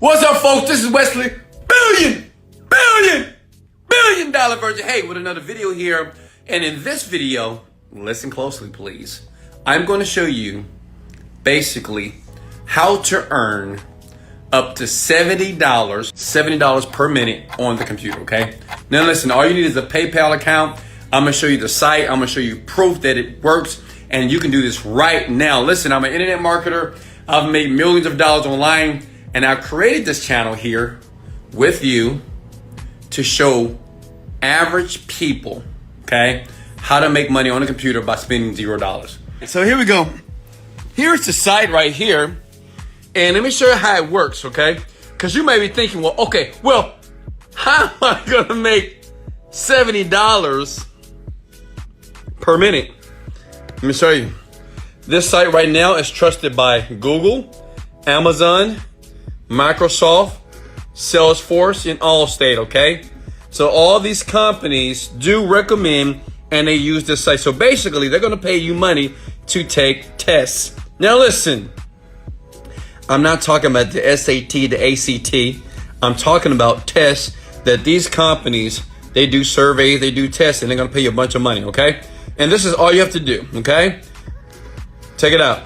What's up, folks? This is Wesley Billion Dollar Virgin. Hey, with another video here. And in this video, listen closely, please. I'm going to show you basically how to earn up to $70 per minute on the computer, okay? Now listen, all you need is a PayPal account. I'm going to show you the site. I'm going to show you proof that it works. And you can do this right now. Listen, I'm an internet marketer. I've made millions of dollars online. And I created this channel here with you to show average people, okay, how to make money on a computer by spending $0. So here we go. Here's the site right here. And let me show you how it works, okay? Because you may be thinking, well, okay, well, how am I going to make $70 per minute? Let me show you. This site right now is trusted by Google, Amazon, Microsoft, Salesforce, and Allstate, okay? So all these companies do recommend and they use this site. So basically, they're going to pay you money to take tests. Now listen, I'm not talking about the SAT, the ACT. I'm talking about tests that these companies, they do surveys, they do tests, and they're going to pay you a bunch of money, okay? And this is all you have to do, okay? Check it out.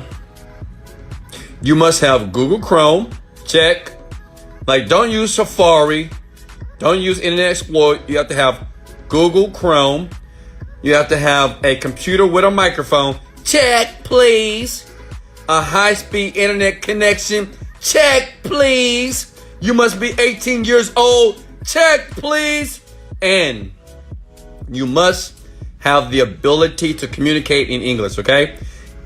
You must have Google Chrome. Check. Like, don't use Safari. Don't use Internet Explorer. You have to have Google Chrome. You have to have a computer with a microphone. Check, please. A high-speed internet connection. Check, please. You must be 18 years old. Check, please. And you must have the ability to communicate in English, okay?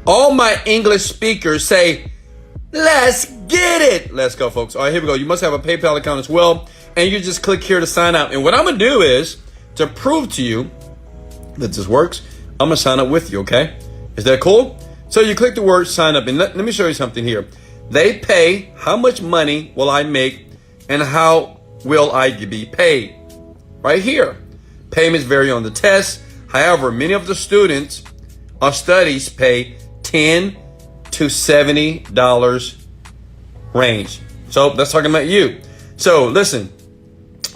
All my English speakers say, let's get it. Let's go, folks. All right, here we go. You must have a PayPal account as well. And you just click here to sign up. And what I'm going to do is, to prove to you that this works, I'm going to sign up with you, okay? Is that cool? So you click the word sign up. And let me show you something here. They pay how much money will I make and how will I be paid. Right here. Payments vary on the test. However, many of the students or studies pay $10 to $70 range. So that's talking about you. So listen,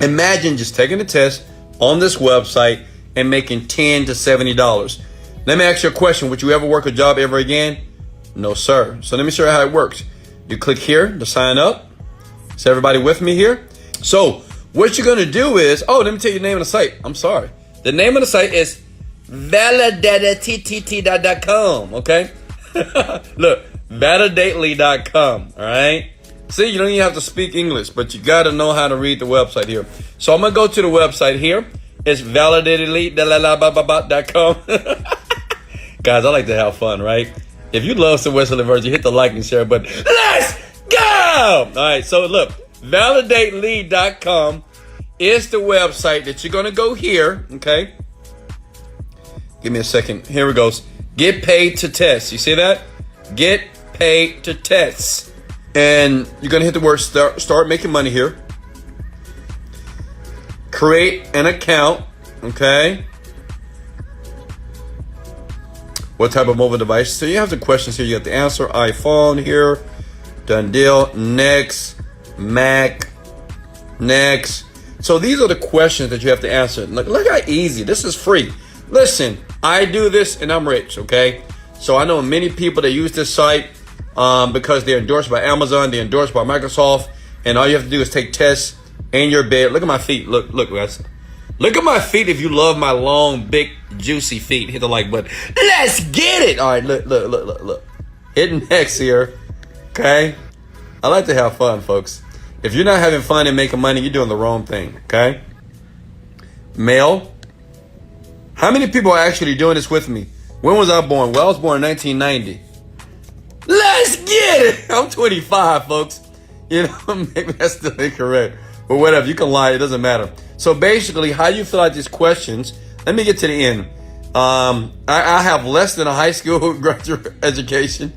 imagine just taking a test on this website and making $10 to $70. Let me ask you a question. Would you ever work a job ever again? No, sir. So let me show you how it works. You click here to sign up. Is everybody with me here? So what you're going to do is, let me tell you the name of the site. I'm sorry. The name of the site is validatettt.com, okay? Look, validately.com, all right? See, you don't even have to speak English, but you got to know how to read the website here. So I'm going to go to the website here. It's validatedly.com. Guys, I like to have fun, right? If you love some Wesley Virgin, hit the like and share button. Let's go! All right, so look, validately.com is the website that you're going to go here, okay? Give me a second. Here it goes. Get paid to test. You see that? Get paid to test. And you're going to hit the word start making money here. Create an account. Okay. What type of mobile device? So you have the questions here. You have the answer. iPhone here. Done deal. Next. Mac. Next. So these are the questions that you have to answer. Look how easy. This is free. Listen, I do this and I'm rich, okay? So I know many people that use this site because they're endorsed by Amazon, they're endorsed by Microsoft, and all you have to do is take tests in your bed. Look at my feet. Look, guys. Look at my feet if you love my long, big, juicy feet. Hit the like button. Let's get it. All right, look. Hit next here, okay? I like to have fun, folks. If you're not having fun and making money, you're doing the wrong thing, okay? Male. How many people are actually doing this with me? When was I born? Well, I was born in 1990. Let's get it! I'm 25, folks. You know, maybe that's still incorrect. But whatever, you can lie, it doesn't matter. So basically, how you fill out these questions, let me get to the end. I have less than a high school graduate education.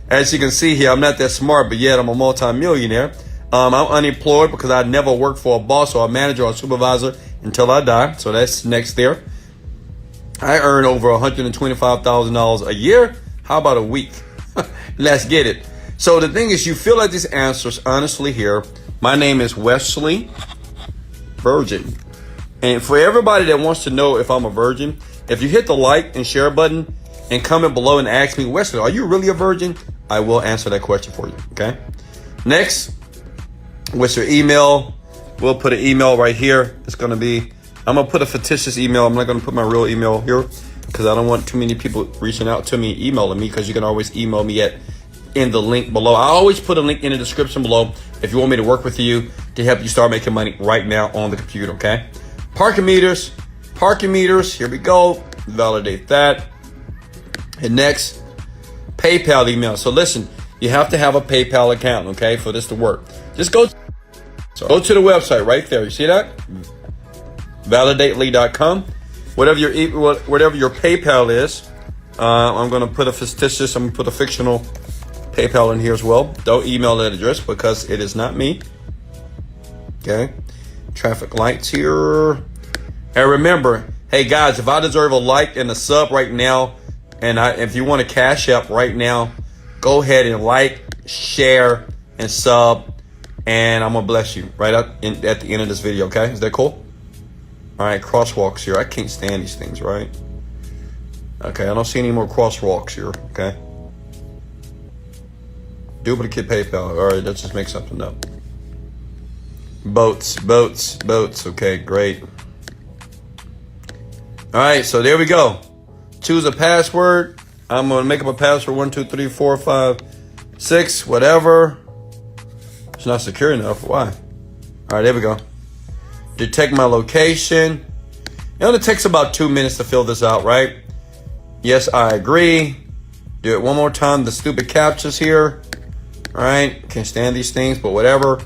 As you can see here, I'm not that smart, but yet I'm a multi-millionaire. I'm unemployed because I never worked for a boss or a manager or a supervisor until I die. So that's next there. I earn over $125,000 a year. How about a week? Let's get it. So the thing is, you fill out these answers honestly here. My name is Wesley Virgin. And for everybody that wants to know if I'm a virgin, if you hit the like and share button and comment below and ask me, Wesley, are you really a virgin? I will answer that question for you, okay? Next, what's your email? We'll put an email right here. It's going to be, I'm going to put a fictitious email. I'm not going to put my real email here because I don't want too many people reaching out to me, emailing me, because you can always email me in the link below. I always put a link in the description below if you want me to work with you to help you start making money right now on the computer, okay? Parking meters, here we go. Validate that. And next, PayPal email. So listen, you have to have a PayPal account, okay, for this to work. Just go to the website right there. You see that? Validately.com. Whatever your PayPal is, I'm going to put a fictitious, I'm going to put a fictional PayPal in here as well. Don't email that address because it is not me. Okay. Traffic lights here. And remember, hey guys, if I deserve a like and a sub right now, and if you want to cash up right now, go ahead and like, share, and sub, and I'm gonna bless you right at the end of this video. Okay, is that cool? All right, crosswalks here. I can't stand these things, right? Okay, I don't see any more crosswalks here. Okay. Duplicate PayPal. All right, let's just make something up. Boats. Okay, great. All right, so there we go. Choose a password. I'm gonna make up a password. 1, 2, 3, 4, 5, 6, whatever. It's not secure enough. Why? All right, there we go. Detect my location. It only takes about 2 minutes to fill this out, right? Yes, I agree. Do it one more time. The stupid captchas here. All right, can't stand these things, but whatever.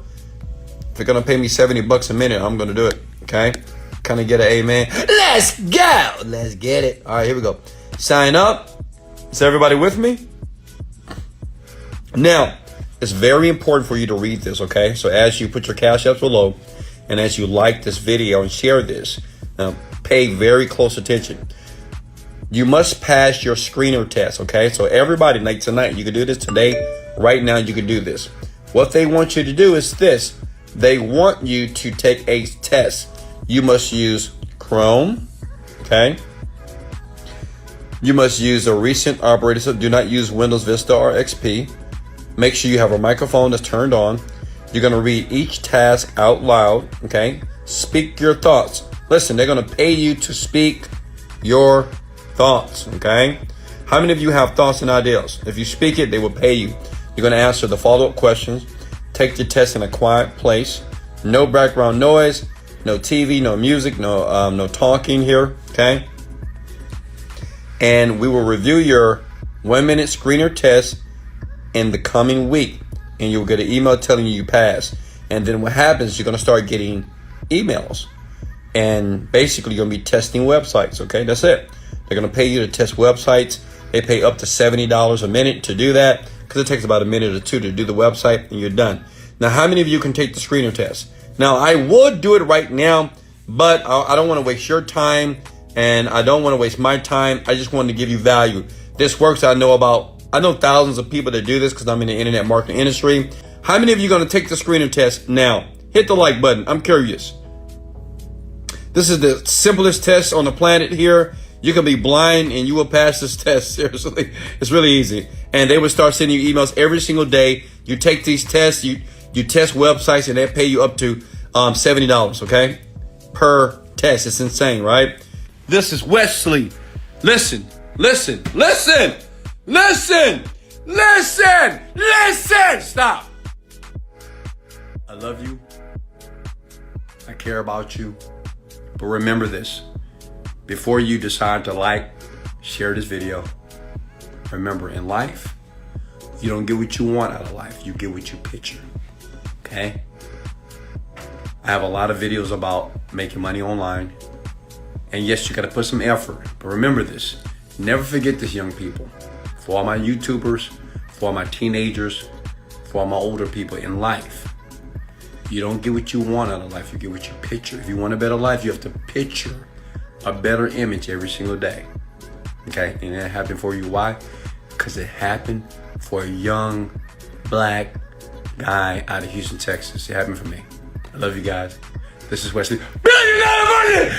If you're gonna pay me $70 a minute, I'm gonna do it. Okay. Kind of get an amen. Let's go. Let's get it. All right, here we go. Sign up. Is everybody with me? Now, it's very important for you to read this, okay? So as you put your cash apps below, and as you like this video and share this, pay very close attention. You must pass your screener test, okay? So everybody, like tonight, you can do this today. Right now, you can do this. What they want you to do is this. They want you to take a test. You must use Chrome, okay? You must use a recent operating system. Do not use Windows Vista or XP. Make sure you have a microphone that's turned on. You're going to read each task out loud, okay? Speak your thoughts. Listen, they're going to pay you to speak your thoughts, okay? How many of you have thoughts and ideas? If you speak it, they will pay you. You're going to answer the follow-up questions. Take the test in a quiet place. No background noise. No TV, no music, no talking here, okay? And we will review your 1-minute screener test in the coming week. And you'll get an email telling you passed. And then what happens, you're going to start getting emails. And basically, you're going to be testing websites, okay? That's it. They're going to pay you to test websites. They pay up to $70 a minute to do that because it takes about a minute or two to do the website and you're done. Now, how many of you can take the screener test? Now, I would do it right now, but I don't want to waste your time and I don't want to waste my time. I just wanted to give you value. This works. I know thousands of people that do this because I'm in the internet marketing industry. How many of you are going to take the screener test now? Hit the like button. I'm curious. This is the simplest test on the planet here. You can be blind and you will pass this test. Seriously, it's really easy. And they will start sending you emails every single day. You take these tests, you test websites, and they pay you up to $70, okay? Per test. It's insane, right? This is Wesley. Listen. Stop. I love you. I care about you. But remember this. Before you decide to like, share this video, remember in life, you don't get what you want out of life. You get what you picture. Okay? I have a lot of videos about making money online. And yes, you got to put some effort. But remember this. Never forget this, young people. For all my YouTubers, for all my teenagers, for all my older people in life, you don't get what you want out of life. You get what you picture. If you want a better life, you have to picture a better image every single day. Okay? And that happened for you. Why? Because it happened for young black guy out of Houston, Texas. It happened for me. I love you guys. This is Wesley. Virgin.